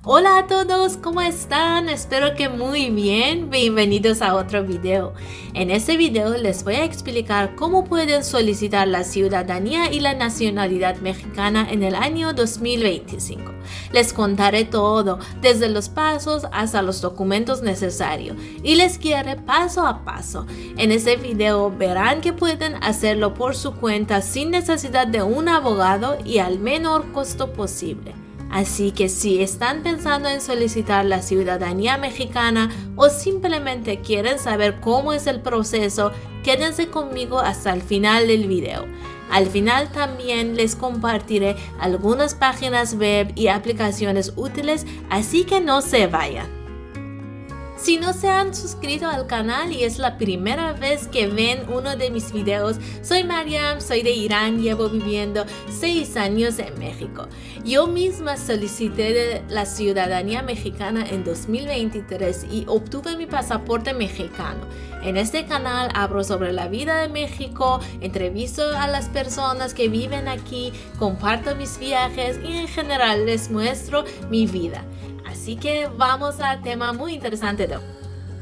Hola a todos, ¿cómo están? Espero que muy bien. Bienvenidos a otro video. En este video les voy a explicar cómo pueden solicitar la ciudadanía y la nacionalidad mexicana en el año 2025. Les contaré todo, desde los pasos hasta los documentos necesarios, y les guiaré paso a paso. En este video verán que pueden hacerlo por su cuenta sin necesidad de un abogado y al menor costo posible. Así que si están pensando en solicitar la ciudadanía mexicana o simplemente quieren saber cómo es el proceso, quédense conmigo hasta el final del video. Al final también les compartiré algunas páginas web y aplicaciones útiles, así que no se vayan. Si no se han suscrito al canal y es la primera vez que ven uno de mis videos, soy Mariam, soy de Irán, llevo viviendo 6 años en México. Yo misma solicité la ciudadanía mexicana en 2023 y obtuve mi pasaporte mexicano. En este canal hablo sobre la vida de México, entrevisto a las personas que viven aquí, comparto mis viajes y en general les muestro mi vida. Así que vamos al tema muy interesante de hoy.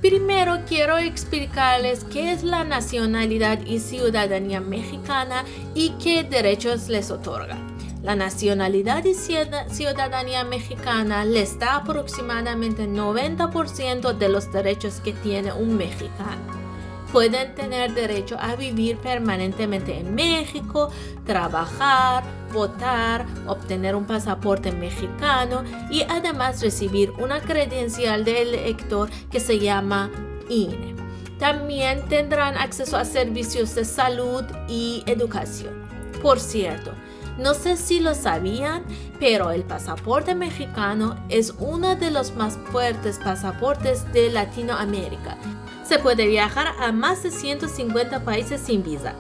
Primero quiero explicarles qué es la nacionalidad y ciudadanía mexicana y qué derechos les otorga. La nacionalidad y ciudadanía mexicana les da aproximadamente 90% de los derechos que tiene un mexicano. Pueden tener derecho a vivir permanentemente en México, trabajar, votar, obtener un pasaporte mexicano y además recibir una credencial de elector que se llama INE. También tendrán acceso a servicios de salud y educación. Por cierto, no sé si lo sabían, pero el pasaporte mexicano es uno de los más fuertes pasaportes de Latinoamérica. Se puede viajar a más de 150 países sin visa.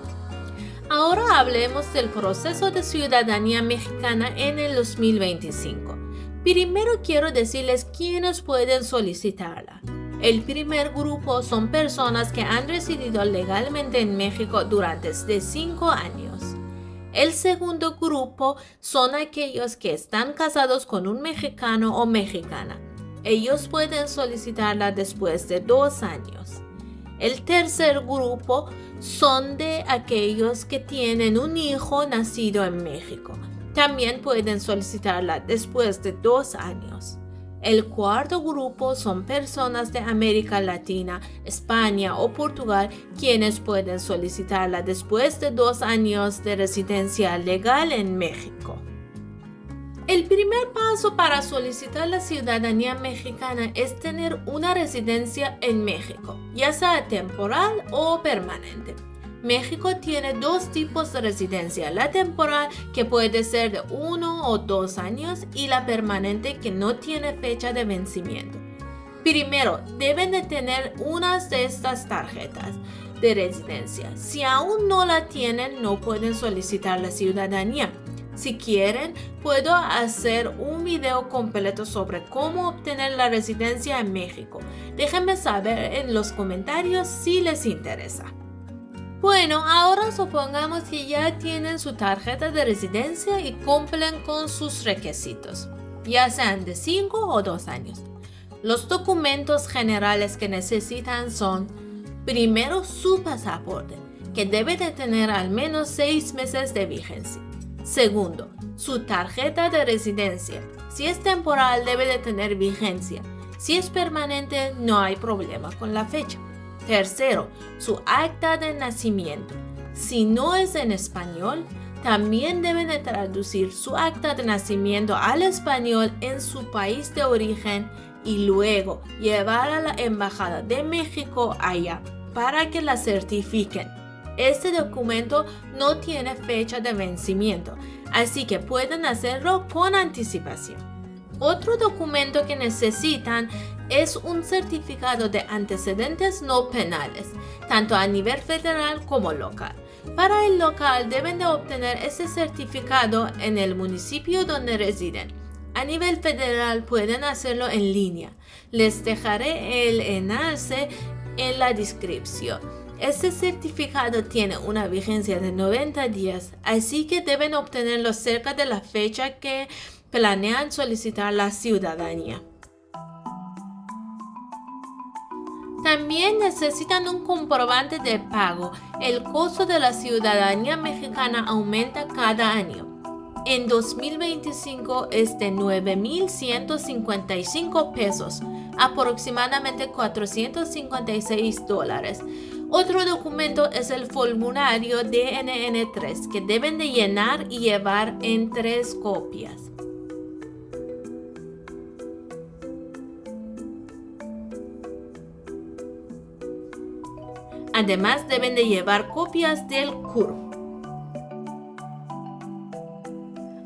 Ahora hablemos del proceso de ciudadanía mexicana en el 2025. Primero quiero decirles quiénes pueden solicitarla. El primer grupo son personas que han residido legalmente en México durante 5 años. El segundo grupo son aquellos que están casados con un mexicano o mexicana. Ellos pueden solicitarla después de 2 años. El tercer grupo son de aquellos que tienen un hijo nacido en México. También pueden solicitarla después de 2 años. El cuarto grupo son personas de América Latina, España o Portugal, quienes pueden solicitarla después de 2 años de residencia legal en México. El primer paso para solicitar la ciudadanía mexicana es tener una residencia en México, ya sea temporal o permanente. México tiene 2 tipos de residencia, la temporal que puede ser de 1 o 2 años y la permanente que no tiene fecha de vencimiento. Primero, deben de tener unas de estas tarjetas de residencia. Si aún no la tienen, no pueden solicitar la ciudadanía. Si quieren, puedo hacer un video completo sobre cómo obtener la residencia en México. Déjenme saber en los comentarios si les interesa. Bueno, ahora supongamos que ya tienen su tarjeta de residencia y cumplen con sus requisitos, ya sean de 5 o 2 años. Los documentos generales que necesitan son, primero, su pasaporte, que debe de tener al menos 6 meses de vigencia. Segundo, su tarjeta de residencia. Si es temporal, debe de tener vigencia. Si es permanente, no hay problema con la fecha. Tercero, su acta de nacimiento. Si no es en español, también deben de traducir su acta de nacimiento al español en su país de origen y luego llevar a la Embajada de México allá para que la certifiquen. Este documento no tiene fecha de vencimiento, así que pueden hacerlo con anticipación. Otro documento que necesitan es un certificado de antecedentes no penales, tanto a nivel federal como local. Para el local deben de obtener ese certificado en el municipio donde residen. A nivel federal pueden hacerlo en línea. Les dejaré el enlace en la descripción. Este certificado tiene una vigencia de 90 días, así que deben obtenerlo cerca de la fecha que planean solicitar la ciudadanía. También necesitan un comprobante de pago. El costo de la ciudadanía mexicana aumenta cada año. En 2025 es de 9,155 pesos, aproximadamente $456. Otro documento es el formulario DNN3 que deben de llenar y llevar en 3 copias. Además, deben de llevar copias del CURP.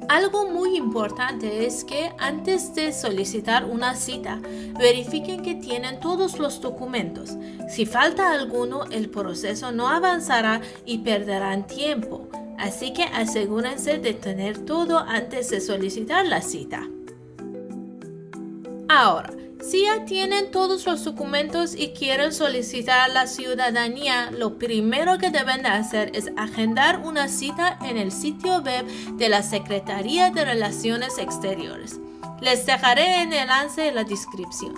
Algo muy importante es que antes de solicitar una cita, verifiquen que tienen todos los documentos. Si falta alguno, el proceso no avanzará y perderán tiempo. Así que asegúrense de tener todo antes de solicitar la cita. Ahora, si ya tienen todos los documentos y quieren solicitar la ciudadanía, lo primero que deben de hacer es agendar una cita en el sitio web de la Secretaría de Relaciones Exteriores. Les dejaré el enlace en la descripción.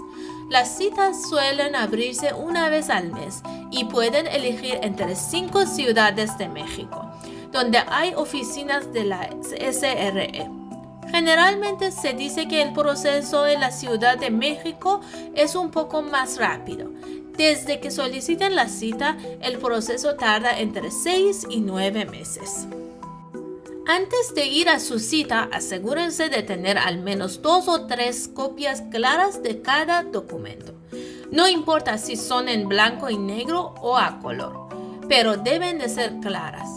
Las citas suelen abrirse una vez al mes y pueden elegir entre 5 ciudades de México, donde hay oficinas de la SRE. Generalmente se dice que el proceso en la Ciudad de México es un poco más rápido. Desde que soliciten la cita, el proceso tarda entre 6 y 9 meses. Antes de ir a su cita, asegúrense de tener al menos 2 o 3 copias claras de cada documento. No importa si son en blanco y negro o a color, pero deben de ser claras.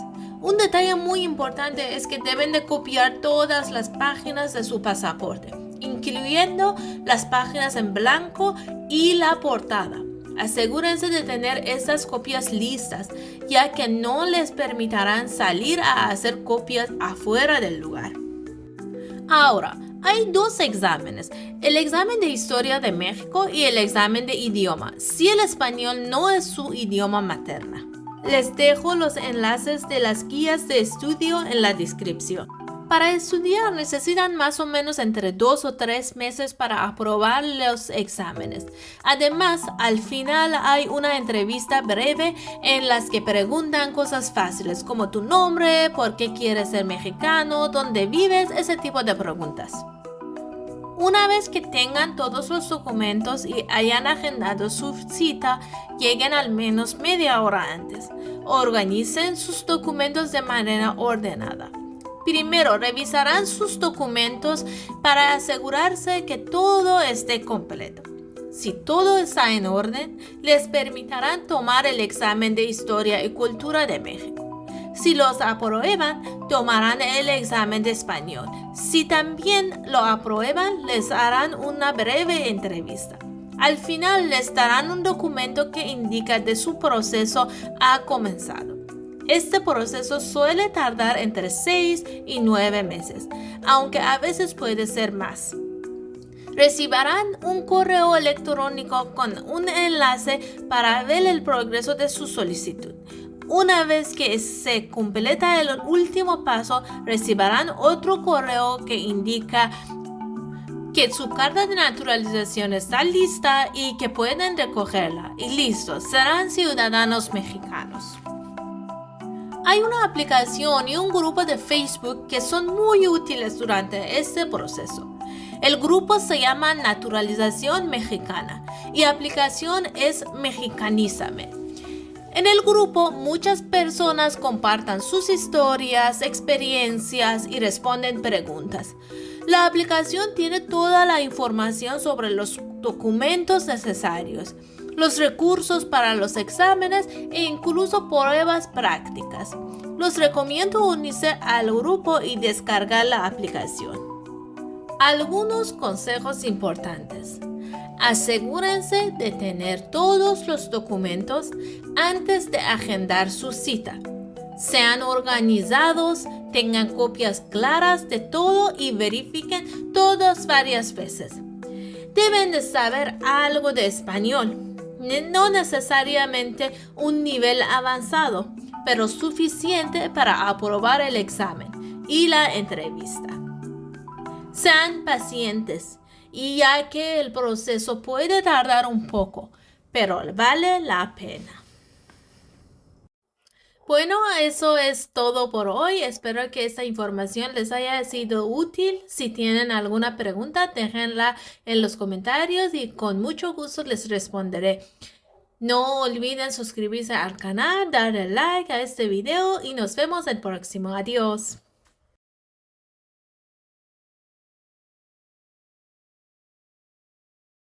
Un detalle muy importante es que deben de copiar todas las páginas de su pasaporte, incluyendo las páginas en blanco y la portada. Asegúrense de tener estas copias listas, ya que no les permitirán salir a hacer copias afuera del lugar. Ahora, hay 2 exámenes, el examen de Historia de México y el examen de idioma, si el español no es su idioma materna. Les dejo los enlaces de las guías de estudio en la descripción. Para estudiar necesitan más o menos entre 2 o 3 meses para aprobar los exámenes. Además, al final hay una entrevista breve en las que preguntan cosas fáciles como tu nombre, por qué quieres ser mexicano, dónde vives, ese tipo de preguntas. Una vez que tengan todos los documentos y hayan agendado su cita, lleguen al menos media hora antes. Organicen sus documentos de manera ordenada. Primero, revisarán sus documentos para asegurarse que todo esté completo. Si todo está en orden, les permitirán tomar el examen de Historia y Cultura de México. Si los aprueban, tomarán el examen de español. Si también lo aprueban, les harán una breve entrevista. Al final les darán un documento que indica que su proceso ha comenzado. Este proceso suele tardar entre 6 y 9 meses, aunque a veces puede ser más. Recibirán un correo electrónico con un enlace para ver el progreso de su solicitud. Una vez que se completa el último paso, recibirán otro correo que indica que su carta de naturalización está lista y que pueden recogerla. Y listo, serán ciudadanos mexicanos. Hay una aplicación y un grupo de Facebook que son muy útiles durante este proceso. El grupo se llama Naturalización Mexicana y la aplicación es Mexicanízame. En el grupo, muchas personas comparten sus historias, experiencias y responden preguntas. La aplicación tiene toda la información sobre los documentos necesarios, los recursos para los exámenes e incluso pruebas prácticas. Los recomiendo unirse al grupo y descargar la aplicación. Algunos consejos importantes. Asegúrense de tener todos los documentos antes de agendar su cita. Sean organizados, tengan copias claras de todo y verifiquen todas varias veces. Deben de saber algo de español, no necesariamente un nivel avanzado, pero suficiente para aprobar el examen y la entrevista. Sean pacientes y ya que el proceso puede tardar un poco, pero vale la pena. Bueno, eso es todo por hoy. Espero que esta información les haya sido útil. Si tienen alguna pregunta, déjenla en los comentarios y con mucho gusto les responderé. No olviden suscribirse al canal, darle like a este video y nos vemos el próximo. Adiós.